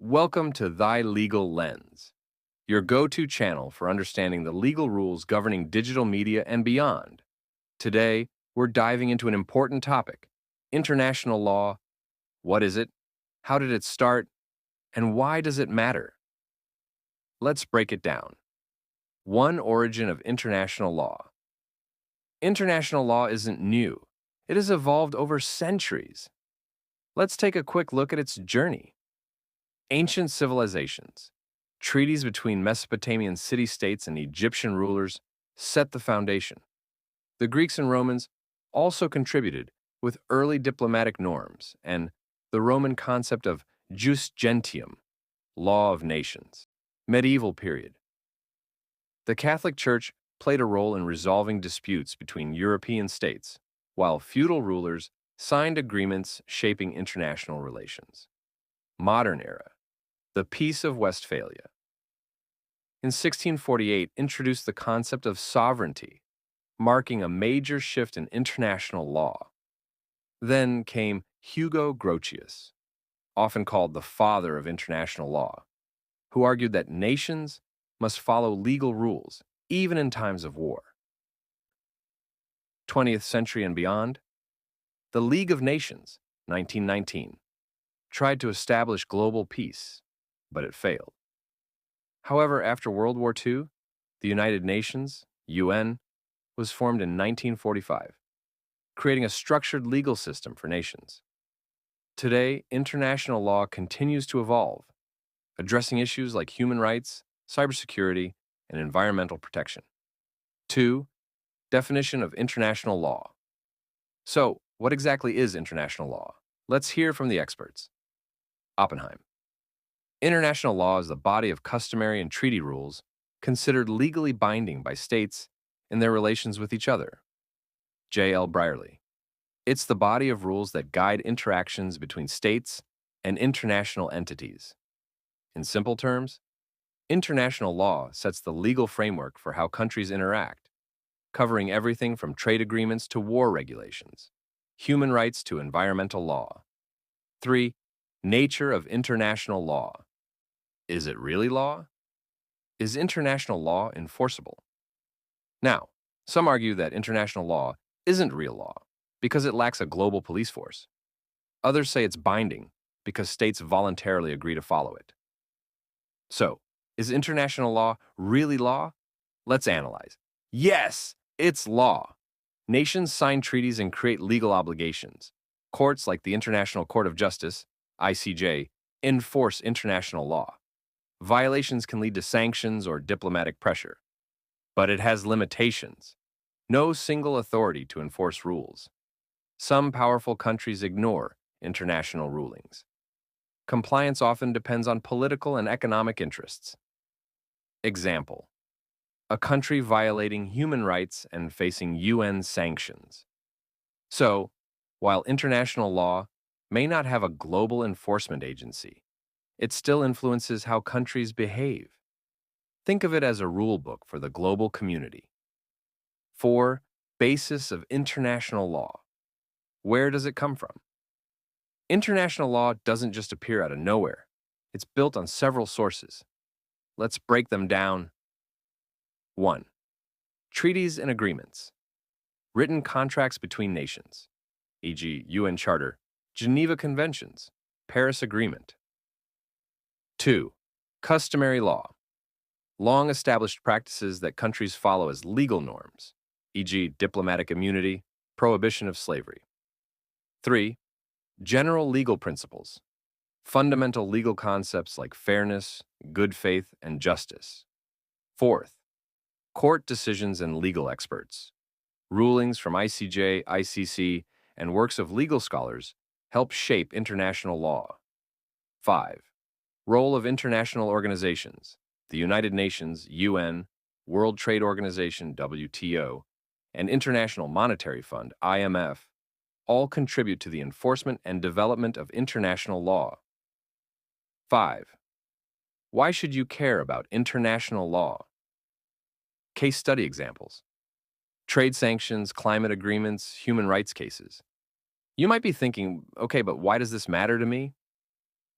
Welcome to Thy Legal Lens, your go-to channel for understanding the legal rules governing digital media and beyond. Today, we're diving into an important topic: international law. What is it? How did it start? And why does it matter? Let's break it down. One, origin of international law. International law isn't new. It has evolved over centuries. Let's take a quick look at its journey. Ancient civilizations. Treaties between Mesopotamian city-states and Egyptian rulers set the foundation. The Greeks and Romans also contributed with early diplomatic norms and the Roman concept of jus gentium, law of nations. Medieval period. The Catholic Church played a role in resolving disputes between European states, while feudal rulers signed agreements shaping international relations. Modern era. The Peace of Westphalia. In 1648, introduced the concept of sovereignty, marking a major shift in international law. Then came Hugo Grotius, often called the father of international law, who argued that nations must follow legal rules, even in times of war. 20th century and beyond, the League of Nations, 1919, tried to establish global peace, but it failed. However, after World War II, the United Nations, UN, was formed in 1945, creating a structured legal system for nations. Today, international law continues to evolve, addressing issues like human rights, cybersecurity, and environmental protection. 2. Definition of international law. So, what exactly is international law? Let's hear from the experts. Oppenheim. International law is the body of customary and treaty rules considered legally binding by states in their relations with each other. J.L. Brierly. It's the body of rules that guide interactions between states and international entities. In simple terms, international law sets the legal framework for how countries interact, covering everything from trade agreements to war regulations, human rights to environmental law. 3. Nature of international law. Is it really law? Is international law enforceable? Now, some argue that international law isn't real law because it lacks a global police force. Others say it's binding because states voluntarily agree to follow it. So, is international law really law? Let's analyze. Yes, it's law. Nations sign treaties and create legal obligations. Courts like the International Court of Justice, ICJ, enforce international law. Violations can lead to sanctions or diplomatic pressure. But it has limitations. No single authority to enforce rules. Some powerful countries ignore international rulings. Compliance often depends on political and economic interests. Example: a country violating human rights and facing UN sanctions. So, while international law may not have a global enforcement agency, it still influences how countries behave. Think of it as a rule book for the global community. 4. Basis of international law. Where does it come from? International law doesn't just appear out of nowhere. It's built on several sources. Let's break them down. 1. Treaties and agreements. Written contracts between nations, e.g. UN Charter, Geneva Conventions, Paris Agreement. 2. Customary law. Long-established practices that countries follow as legal norms, e.g. diplomatic immunity, prohibition of slavery. 3. General legal principles. Fundamental legal concepts like fairness, good faith, and justice. 4th. Court decisions and legal experts. Rulings from ICJ, ICC, and works of legal scholars help shape international law. 5. Role of international organizations. The United Nations, UN, World Trade Organization, WTO, and International Monetary Fund, IMF, all contribute to the enforcement and development of international law. 5. Why should you care about international law? Case study examples: trade sanctions, climate agreements, human rights cases. You might be thinking, okay, but why does this matter to me?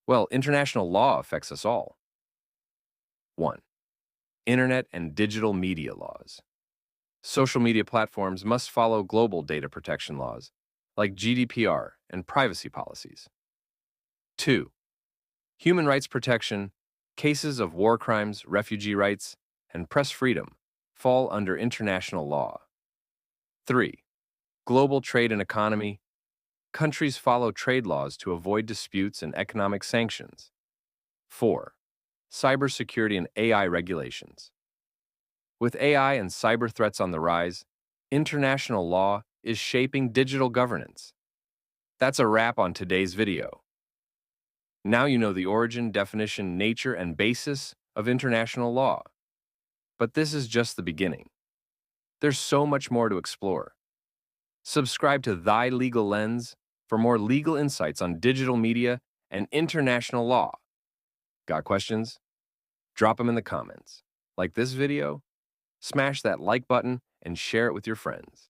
Well, international law affects us all. 1. Internet and digital media laws. Social media platforms must follow global data protection laws, like GDPR and privacy policies. 2. Human rights protection, cases of war crimes, refugee rights, and press freedom fall under international law. 3. Global trade and economy. Countries follow trade laws to avoid disputes and economic sanctions. 4. Cybersecurity and AI regulations. With AI and cyber threats on the rise, international law is shaping digital governance. That's a wrap on today's video. Now you know the origin, definition, nature, and basis of international law. But this is just the beginning. There's so much more to explore. Subscribe to Thy Legal Lens for more legal insights on digital media and international law. Got questions? Drop them in the comments. Like this video? Smash that like button and share it with your friends.